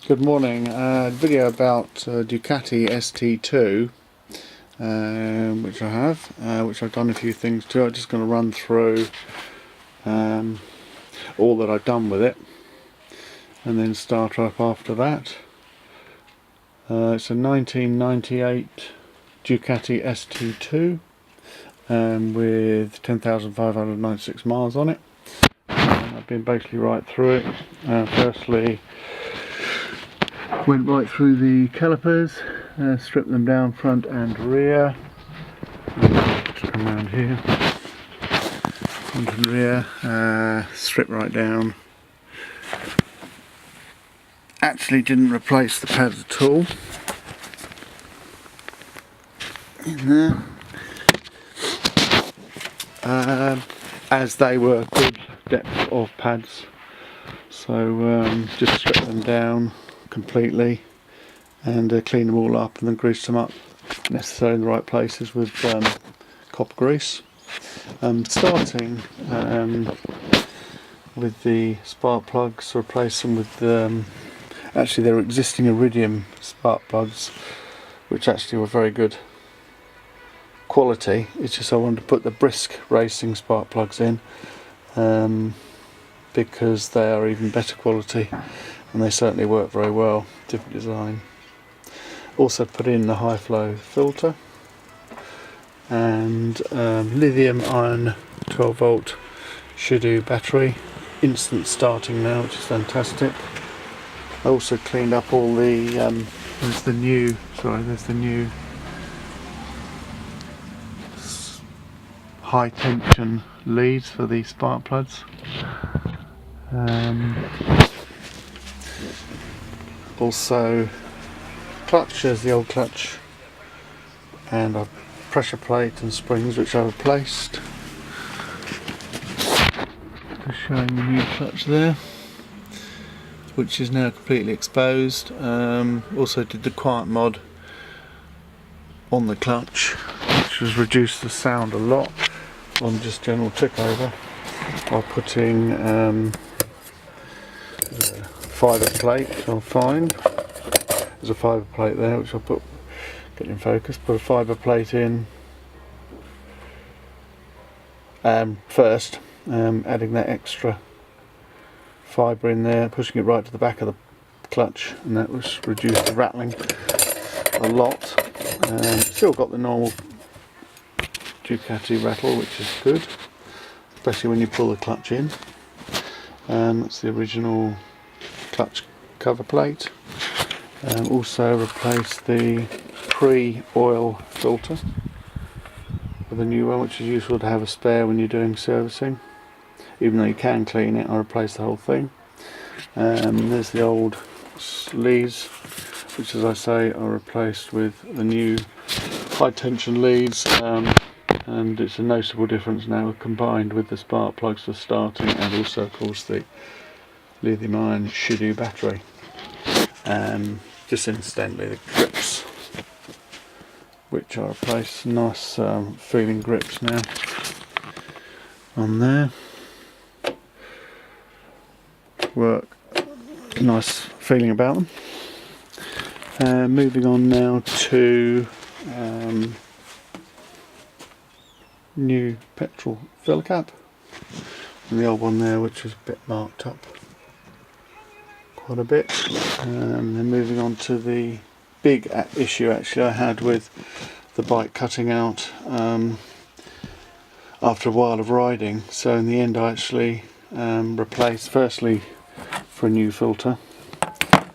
Good morning. Video about Ducati ST2, which I have, which I've done a few things to. I'm just going to run through all that I've done with it and then start up after that. It's a 1998 Ducati ST2 with 10,596 miles on it. I've been basically right through it. Firstly, went right through the calipers, stripped them down front and rear. Just come around here, front and rear, stripped right down. Actually didn't replace the pads at all in there, as they were good depth of pads, so just stripped them down completely and clean them all up and then grease them up necessarily in the right places with copper grease. Starting with the spark plugs, replace them with actually they're existing iridium spark plugs, which actually were very good quality. It's just I wanted to put the Brisk racing spark plugs in because they are even better quality and they certainly work very well. Different design. Also put in the high flow filter and Lithium Ion 12 volt ST2 battery, instant starting now, which is fantastic. I also cleaned up all the there's the new high tension leads for the spark plugs. Also clutch, there's the old clutch, and a pressure plate and springs which I replaced. Just showing the new clutch there, which is now completely exposed. Also did the quiet mod on the clutch, which has reduced the sound a lot on just general tick over, by putting fibre plate. I'll find there's a fibre plate there which I'll put, get in focus, put a fibre plate in first, adding that extra fibre in there, pushing it right to the back of the clutch, and that was reduced the rattling a lot. Still got the normal Ducati rattle, which is good, especially when you pull the clutch in. That's the original clutch cover plate. Also replaced the pre-oil filter with a new one, which is useful to have a spare when you're doing servicing. Even though you can clean it, I replaced the whole thing. There's the old leads, which, as I say, are replaced with the new high tension leads, and it's a noticeable difference now combined with the spark plugs for starting, and also of course the lithium ion ST2 battery. Just incidentally, the grips, which are replaced, nice feeling grips now on there, work, nice feeling about them. Moving on now to new Petrol Filler Cap, and the old one there, which was a bit marked up quite a bit. Then moving on to the big issue actually I had with the bike cutting out after a while of riding. So in the end I actually replaced, firstly for a new filter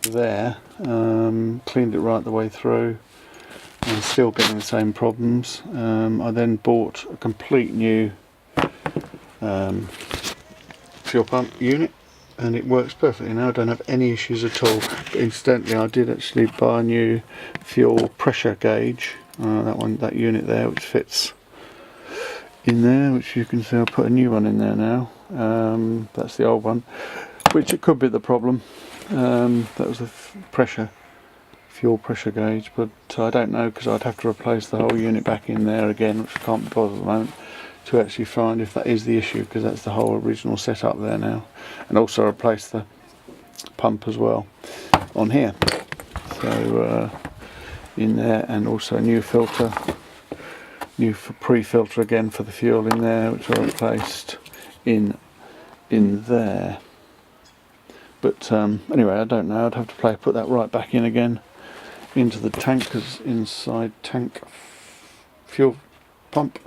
there, cleaned it right the way through, and still getting the same problems. I then bought a complete new fuel pump unit, and it works perfectly now. I don't have any issues at all. But incidentally, I did actually buy a new fuel pressure gauge, that unit there, which fits in there, which you can see. I'll put a new one in there now. That's the old one, which it could be the problem. That was the fuel pressure gauge, but I don't know, because I'd have to replace the whole unit back in there again, which I can't be bothered at the moment to actually find if that is the issue, because that's the whole original setup there now, and also replace the pump as well. on here. So in there, and also a new filter, new pre-filter again for the fuel in there, which I replaced in there. But anyway, I don't know, I'd have to put that right back in again into the tank, because inside tank fuel pump,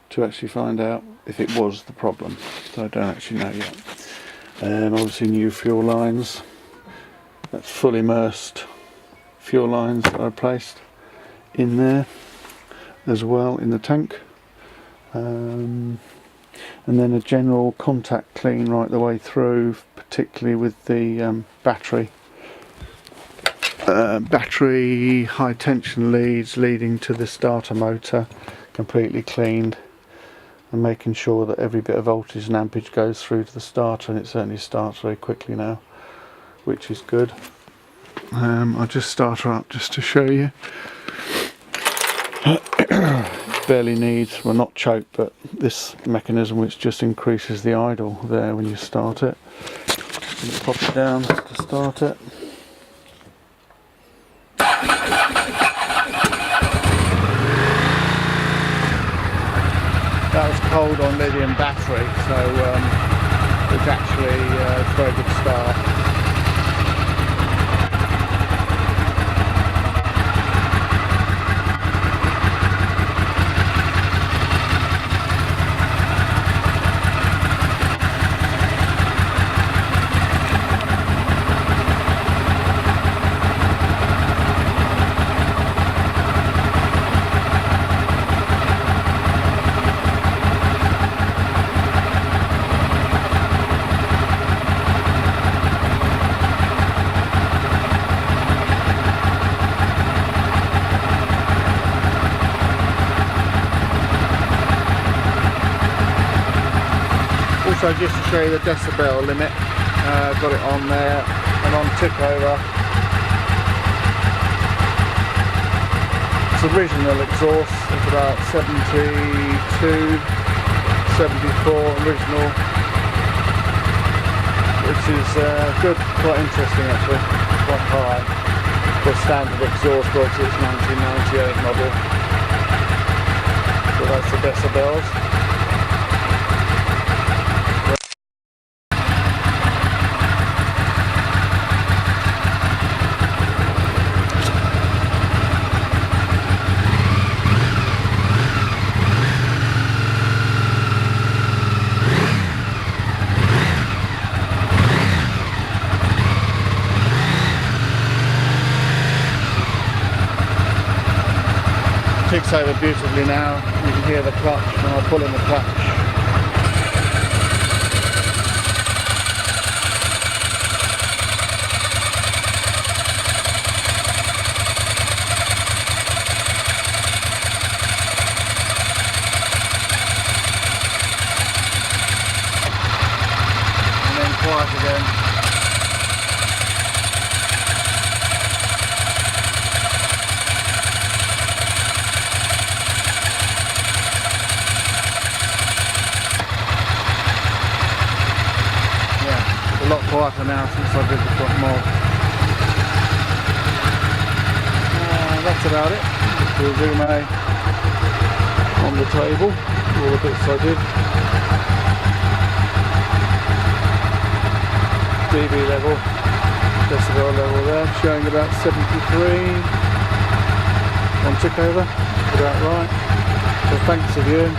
to actually find out if it was the problem. So I don't actually know yet. Obviously new fuel lines, that's full immersed fuel lines that I placed in there as well in the tank. And then a general contact clean right the way through, particularly with the battery high tension leads leading to the starter motor, completely cleaned, and making sure that every bit of voltage and ampage goes through to the starter, and it certainly starts very quickly now, which is good. I'll just start her up just to show you. Barely needs, well, not choke, but this mechanism which just increases the idle there when you start it. You pop it down to start it. That was cold on lithium battery, so it's actually a very good start. So just to show you the decibel limit, got it on there, and on tick over, its original exhaust is about 72, 74 original, which is good, quite interesting actually, quite high for standard exhaust, but it's 1998 model, so that's the decibels. Ticks over beautifully now. You can hear the clutch when I pull in the clutch. And then quiet again. A lot quieter now since I did the front mod. That's about it. Just a resume on the table, all the bits I did. dB level, decibel level there, showing about 73 on tick over, about right. So thanks for viewing.